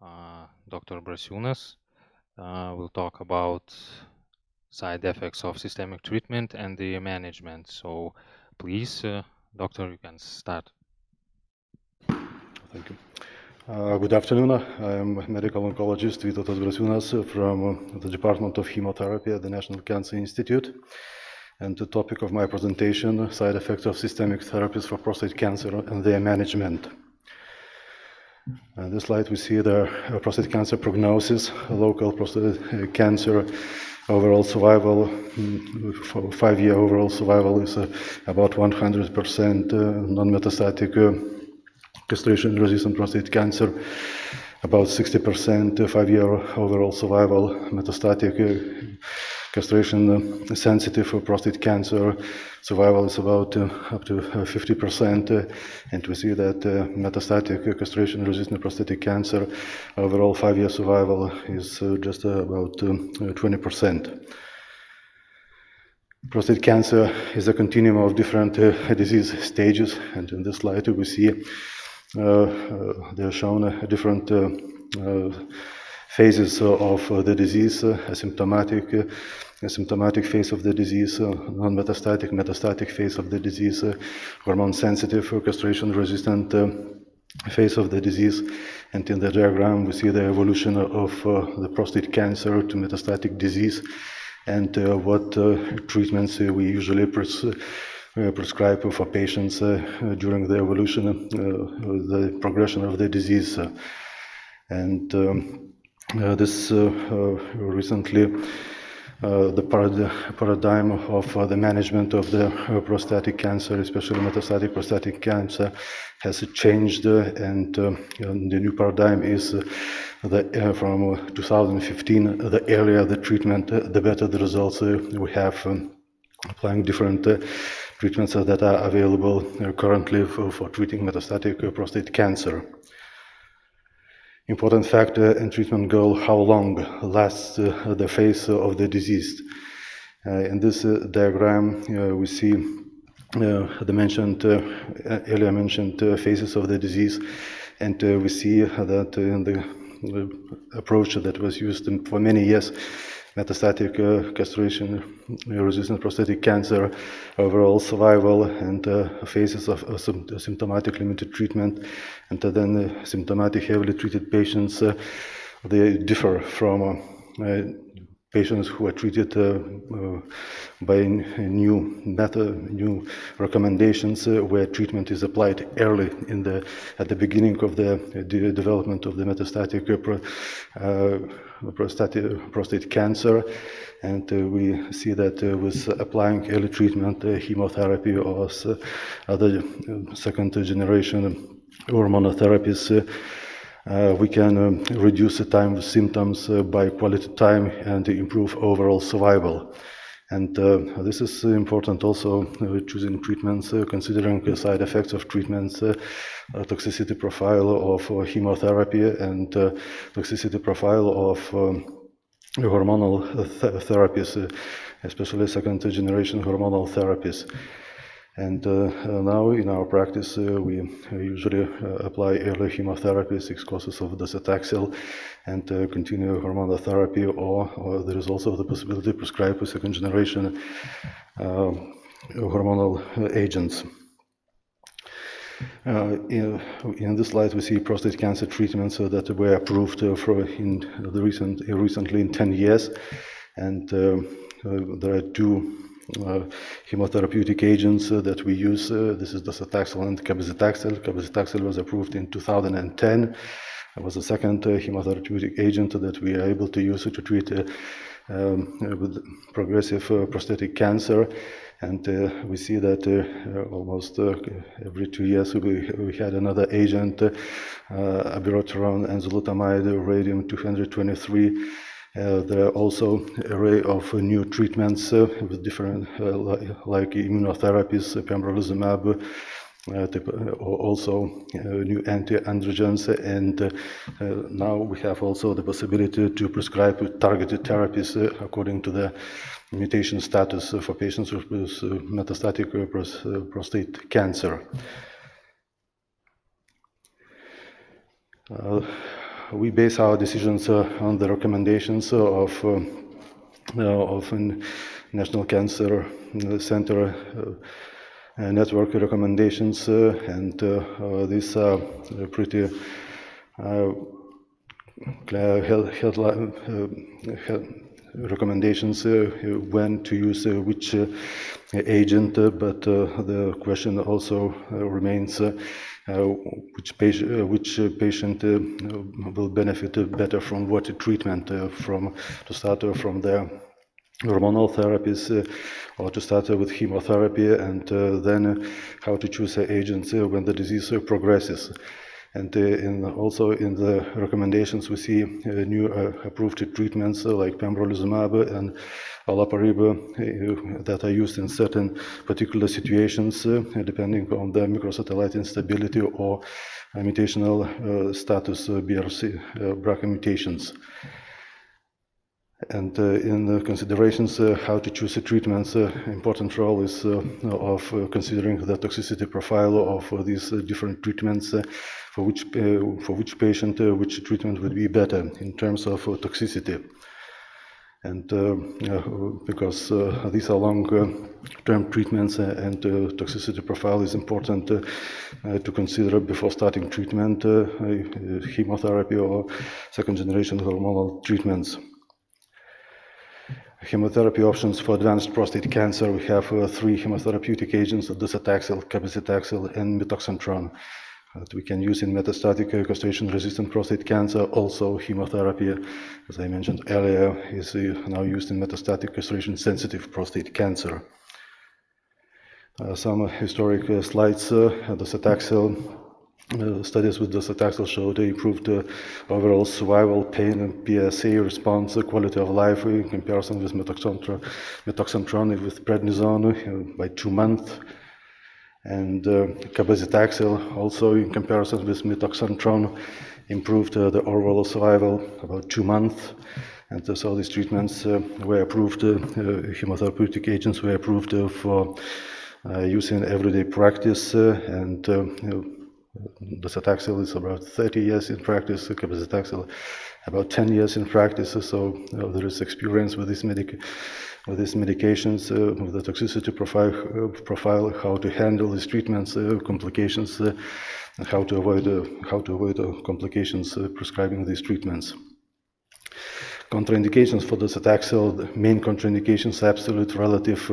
Dr. Brasiūnas will talk about side effects of systemic treatment and the management. So please, doctor, you can start. Thank you. Good afternoon. I am medical oncologist Vytautas Brasiūnas from the Department of Chemotherapy at the National Cancer Institute. And the topic of my presentation, side effects of systemic therapies for prostate cancer and their management. On this slide we see the prostate cancer prognosis, local prostate cancer overall survival, for 5-year overall survival is about 100%, non-metastatic castration-resistant prostate cancer, about 60%, 5-year overall survival, metastatic castration-sensitive prostate cancer survival is about up to 50%, and we see that metastatic castration-resistant prostatic cancer overall 5-year survival is just about 20%. Prostate cancer is a continuum of different disease stages, and in this slide we see they are shown different phases of the disease, asymptomatic phase of the disease, non-metastatic, metastatic phase of the disease, hormone-sensitive, castration-resistant phase of the disease. And in the diagram we see the evolution of the prostate cancer to metastatic disease and what treatments we usually prescribe for patients during the evolution, the progression of the disease. And this recently the paradigm of the management of the prostatic cancer, especially metastatic prostatic cancer, has changed, and the new paradigm is from 2015, the earlier the treatment, the better the results we have, applying different treatments that are available currently for treating metastatic prostate cancer. Important factor in treatment goal: how long lasts the phase of the disease. In this diagram we see the earlier mentioned phases of the disease, and we see that in the approach that was used for many years, metastatic castration-resistant prostatic cancer, overall survival, and phases of symptomatic limited treatment, and then symptomatic heavily treated patients, they differ from patients who are treated by new recommendations where treatment is applied early at the beginning of the development of the metastatic prostate cancer. And we see that with applying early treatment, chemotherapy or other second generation hormonal therapies, we can reduce the time of symptoms by quality time and improve overall survival. And this is important also choosing treatments, considering the side effects of treatments, toxicity profile of chemotherapy, and toxicity profile of hormonal therapies, especially second generation hormonal therapies. And now in our practice, we usually apply early chemotherapy, 6 courses of docetaxel, and continue hormonal therapy, or there is also the possibility to prescribe second generation hormonal agents. In this slide, we see prostate cancer treatments that were approved recently in 10 years, and there are 2 chemotherapeutic agents that we use. This is docetaxel and cabazitaxel. Cabazitaxel was approved in 2010. It was the second chemotherapeutic agent that we are able to use to treat with progressive prostatic cancer. And we see that almost every 2 years we had another agent, abiraterone, enzalutamide, radium-223. There are also an array of new treatments with different, like immunotherapies, pembrolizumab, also new anti-androgens, and now we have also the possibility to prescribe targeted therapies according to the mutation status for patients with metastatic prostate cancer. we base our decisions on the recommendations of National Cancer Center network recommendations, and these are pretty recommendations when to use which agent, but the question also remains which patient will benefit better from what treatment, to start from the hormonal therapies or to start with chemotherapy, and then how to choose agents when the disease progresses. And also in the recommendations we see new approved treatments like pembrolizumab and olaparib that are used in certain particular situations depending on the microsatellite instability or mutational status BRCA mutations. And in the considerations how to choose treatments, important role is of considering the toxicity profile of these different treatments, for which patient which treatment would be better in terms of toxicity. And because these are long-term treatments and toxicity profile is important to consider before starting treatment, chemotherapy or second-generation hormonal treatments. Chemotherapy options for advanced prostate cancer. We have 3 chemotherapeutic agents: docetaxel, cabazitaxel, and mitoxantrone that we can use in metastatic castration-resistant prostate cancer. Also, chemotherapy, as I mentioned earlier, is now used in metastatic castration-sensitive prostate cancer. Some historic slides. Docetaxel. Studies with docetaxel showed improved overall survival, pain, and PSA response, quality of life in comparison with mitoxantrone with prednisone by 2 months. And cabazitaxel, also in comparison with mitoxantrone, improved the overall survival about 2 months. And so these treatments were approved, chemotherapeutic agents were approved for use in everyday practice, and docetaxel is about 30 years in practice, cabazitaxel about 10 years in practice, so there is experience with these medications, with the toxicity profile, how to handle these treatments, complications, and how to avoid complications prescribing these treatments. Contraindications for docetaxel. The main contraindications: absolute, relative,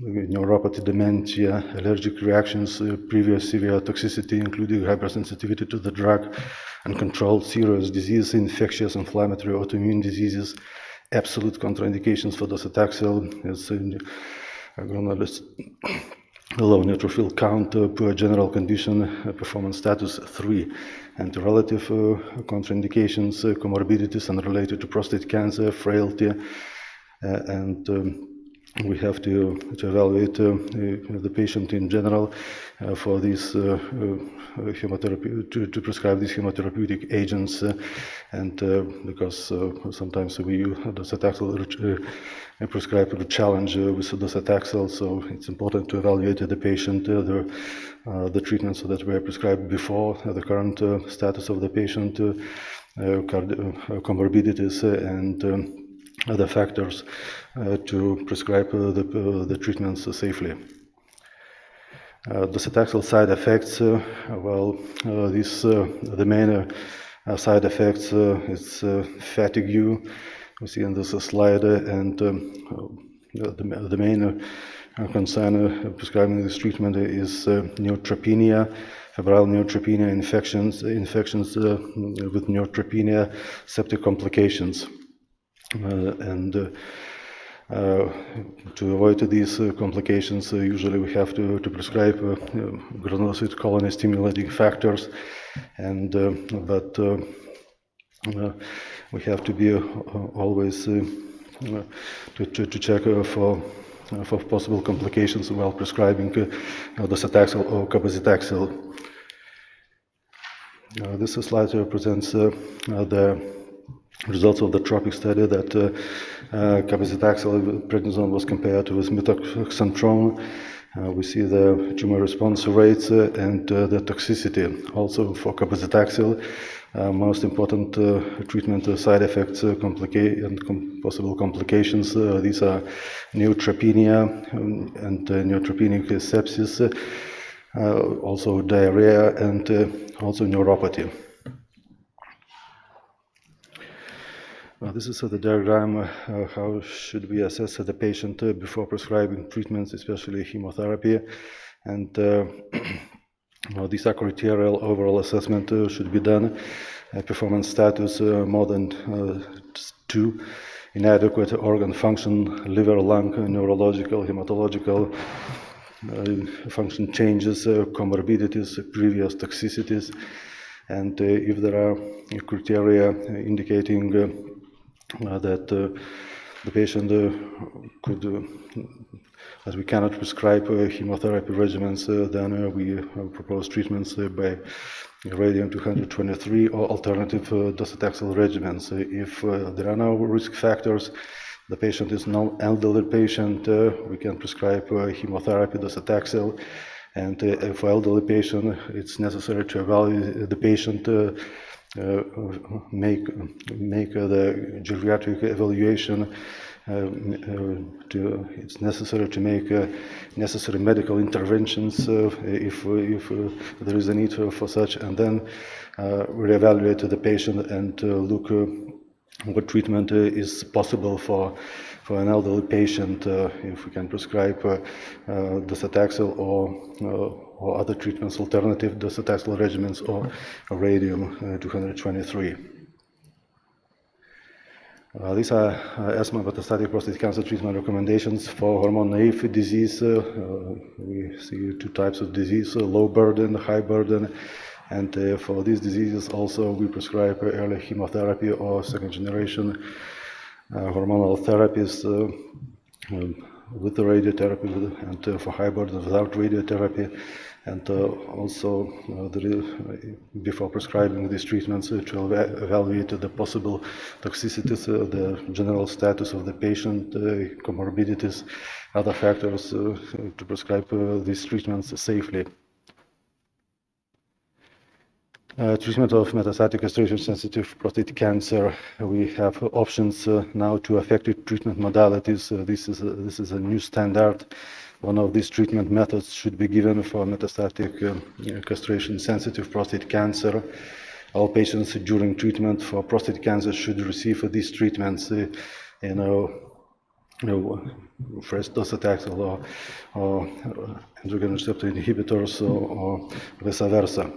neuropathy, dementia, allergic reactions, previous severe toxicity, including hypersensitivity to the drug, uncontrolled serious disease, infectious, inflammatory, autoimmune diseases. Absolute contraindications for docetaxel is low neutrophil count, poor general condition, performance status 3. And relative contraindications, comorbidities unrelated to prostate cancer, frailty, and we have to evaluate the patient in general for these chemotherapy, to prescribe these chemotherapeutic agents, and because sometimes we use docetaxel prescribed to challenge with docetaxel, so it's important to evaluate the patient, the treatments that were prescribed before, the current status of the patient, comorbidities, and other factors to prescribe the treatments safely. Docetaxel side effects. The main side effects is fatigue. We see in this slide, and the main concern prescribing this treatment is neutropenia, febrile neutropenia, infections with neutropenia, septic complications. And to avoid these complications, usually we have to prescribe granulocyte colony stimulating factors, and but we have to be always to check for possible complications while prescribing docetaxel or cabazitaxel. This slide represents the results of the TROPIC study that cabazitaxel prednisone was compared with mitoxantrone, We see the tumor response rates and the toxicity. Also for cabazitaxel, most important treatment side effects and possible complications. These are neutropenia and neutropenic sepsis, also diarrhea and also neuropathy. This is the diagram, how should we assess the patient before prescribing treatments, especially chemotherapy. And these are criteria. Overall assessment should be done. Performance status more than 2. Inadequate organ function, liver, lung, neurological, hematological function changes, comorbidities, previous toxicities. And if there are criteria indicating that the patient could, as we cannot prescribe chemotherapy regimens, then we propose treatments by radium-223 or alternative docetaxel regimens. If there are no risk factors, the patient is no elderly patient, we can prescribe chemotherapy, docetaxel. And for elderly patient, it's necessary to evaluate the patient, make the geriatric evaluation. It's necessary to make necessary medical interventions if there is a need for such, and then reevaluate the patient and look what treatment is possible for an elderly patient, if we can prescribe docetaxel or other treatments, alternative docetaxel regimens or radium-223. These are asthma metastatic prostate cancer treatment recommendations for hormone-naive disease. We see 2 types of disease, low burden, high burden. And for these diseases also we prescribe early chemotherapy or second-generation hormonal therapies with the radiotherapy, and for high burden without radiotherapy. And also before prescribing these treatments to evaluate the possible toxicities, the general status of the patient, comorbidities, other factors to prescribe these treatments safely. Treatment of metastatic castration-sensitive prostate cancer. We have options now to effective treatment modalities. This is a new standard. One of these treatment methods should be given for metastatic castration-sensitive prostate cancer. All patients during treatment for prostate cancer should receive these treatments. First docetaxel or androgen receptor inhibitors or vice versa.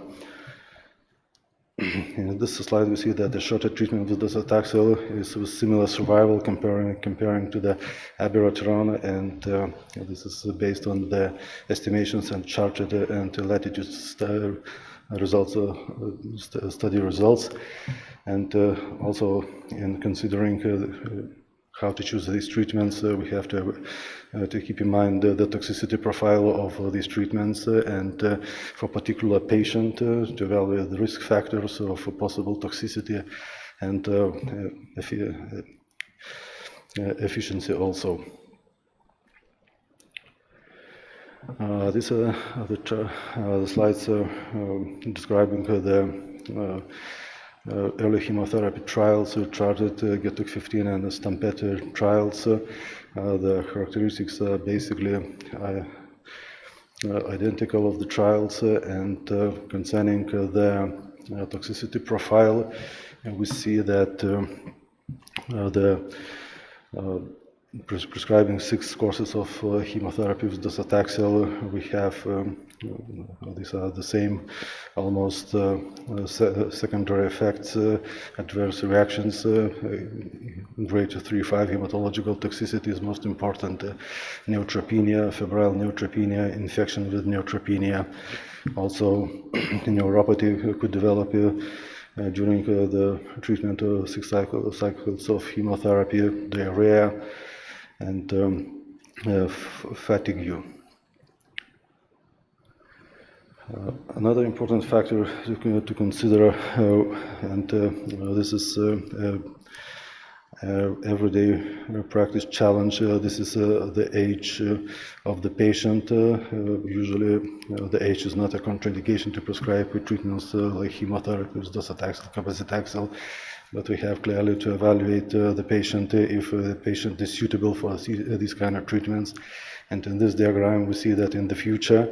In this slide, we see that the shorter treatment with docetaxel is with similar survival comparing to the abiraterone, and this is based on the estimations and charted and latitude results, study results, and also in considering how to choose these treatments, we have to keep in mind the toxicity profile of these treatments, and for particular patient to evaluate the risk factors of possible toxicity and efficiency also. These are the slides describing the early chemotherapy trials, charted GETUC 15 and STAMPET trials. The characteristics are basically identical of the trials, and concerning the toxicity profile, we see that prescribing 6 courses of chemotherapy with docetaxel, we have these are the same almost secondary effects, adverse reactions, grade 3-5 hematological toxicity is most important, neutropenia, febrile neutropenia, infection with neutropenia. Also neuropathy could develop during the treatment of 6 cycles of chemotherapy, diarrhea, and fatigue. Another important factor to consider, and this is everyday practice challenge. This is the age of the patient. Usually, the age is not a contraindication to prescribe treatments like chemotherapy, docetaxel, cabazitaxel, but we have clearly to evaluate the patient if the patient is suitable for these kind of treatments. And in this diagram, we see that in the future,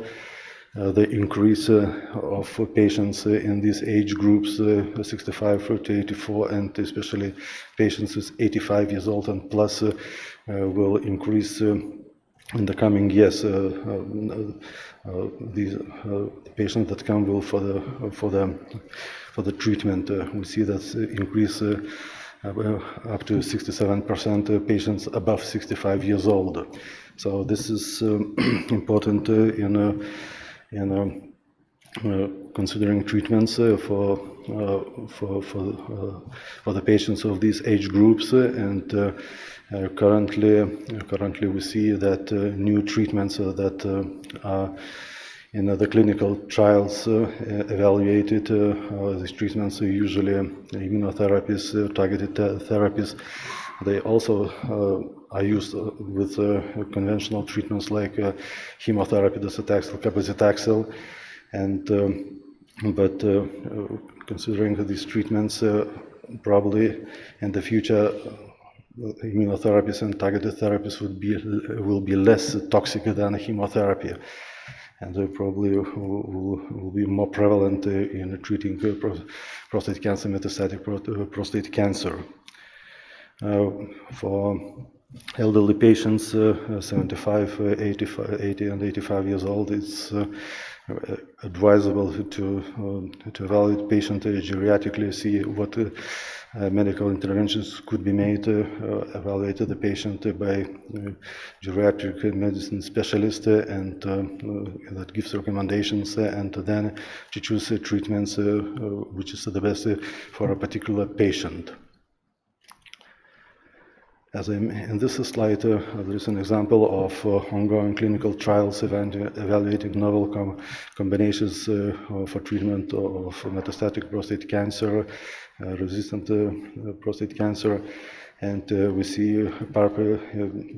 the increase of patients in these age groups, 65 to 84, and especially patients with 85 years old and plus, will increase in the coming years. These patients that come will for the treatment, we see that increase up to 67% patients above 65 years old. So this is important in considering treatments for the patients of these age groups, and currently we see that new treatments that are in the clinical trials evaluated. These treatments are usually immunotherapies, targeted therapies. They also are used with conventional treatments like chemotherapy, docetaxel, cabazitaxel, and but considering these treatments, probably in the future, immunotherapies and targeted therapies will be less toxic than chemotherapy, and they probably will be more prevalent in treating prostate cancer, metastatic prostate cancer. For elderly patients, 75, 80 and 85 years old, it's advisable to evaluate patient geriatrically, see what medical interventions could be made, evaluate the patient by geriatric medicine specialist, and that gives recommendations, and then to choose treatments which is the best for a particular patient. As in this slide, there is an example of ongoing clinical trials evaluating novel combinations for treatment of metastatic prostate cancer, resistant prostate cancer, and we see PARP,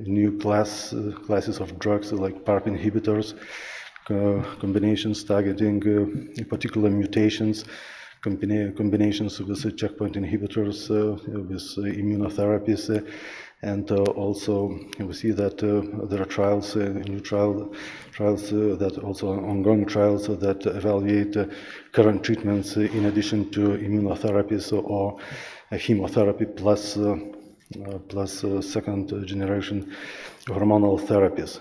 new classes of drugs like PARP inhibitors, combinations targeting particular mutations, combinations with checkpoint inhibitors, with immunotherapies, and also we see that there are trials, new trials that also ongoing trials that evaluate current treatments in addition to immunotherapies or chemotherapy plus second generation hormonal therapies.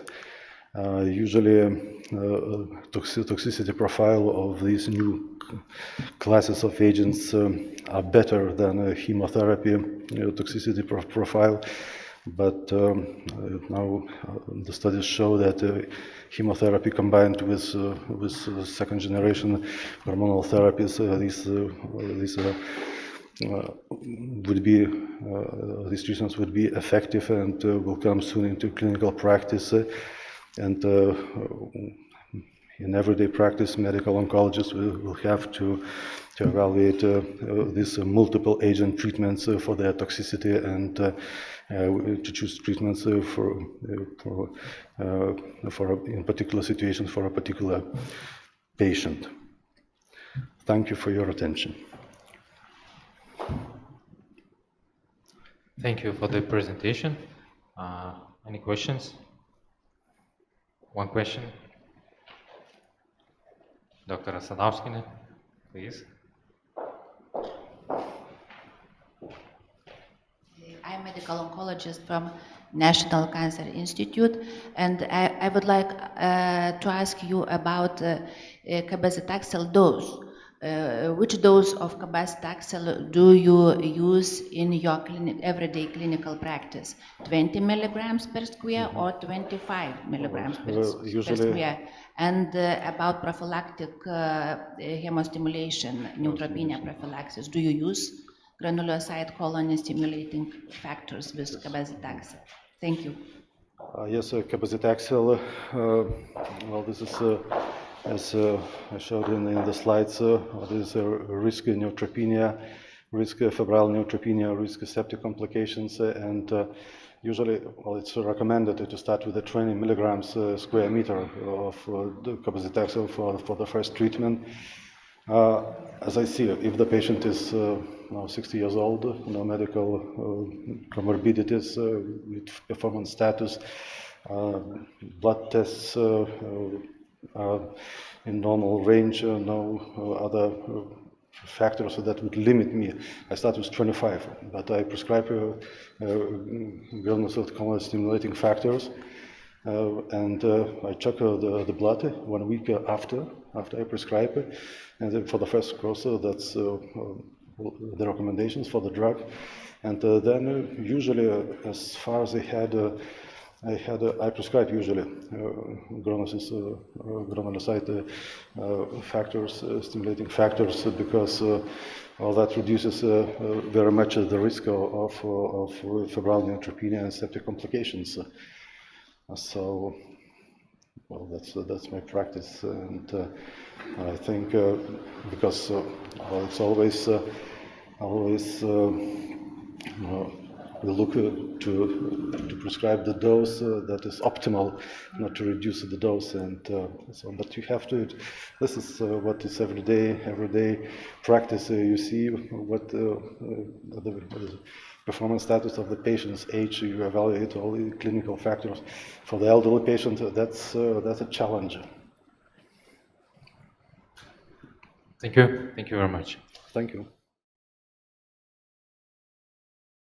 Usually toxicity profile of these new classes of agents are better than chemotherapy toxicity profile, but now the studies show that chemotherapy combined with second generation hormonal therapies, these treatments would be effective and will come soon into clinical practice. And in everyday practice, medical oncologists will have to evaluate these multiple agent treatments for their toxicity, and to choose treatments for in particular situations for a particular patient. Thank you for your attention. Thank you for the presentation. Any questions? One question. Dr. Asadowskine, please. I'm a medical oncologist from National Cancer Institute, and I would like to ask you about cabazitaxel dose. Which dose of cabazitaxel do you use in your everyday clinical practice? 20 milligrams per square or 25 milligrams per square? And about prophylactic hemostimulation, neutropenia prophylaxis, do you use granulocyte colony stimulating factors with cabazitaxel? Thank you. Yes, cabazitaxel, well, this is, as I showed in the slides, there is a risk in neutropenia risk febrile neutropenia, risk septic complications, and usually, well, it's recommended to start with the 20 milligrams square meter of the cabazitaxel for the first treatment. As I see, if the patient is now 60 years old, no medical comorbidities with performance status, blood tests in normal range, no other factors that would limit me. I start with 25, but I prescribe granulocyte stimulating factors, and I check the blood 1 week after I prescribe it, and then for the first course, that's the recommendations for the drug, and then usually, as far as I prescribe usually granulocyte factors, stimulating factors, because well, that reduces very much the risk of febrile neutropenia and septic complications. So, well, that's my practice, and I think because well, it's always we look to prescribe the dose that is optimal, not to reduce the dose, and so. But you have to. This is what is everyday practice. You see what the performance status of the patient's age. You evaluate all the clinical factors. For the elderly patient, that's a challenge. Thank you. Thank you very much. Thank you.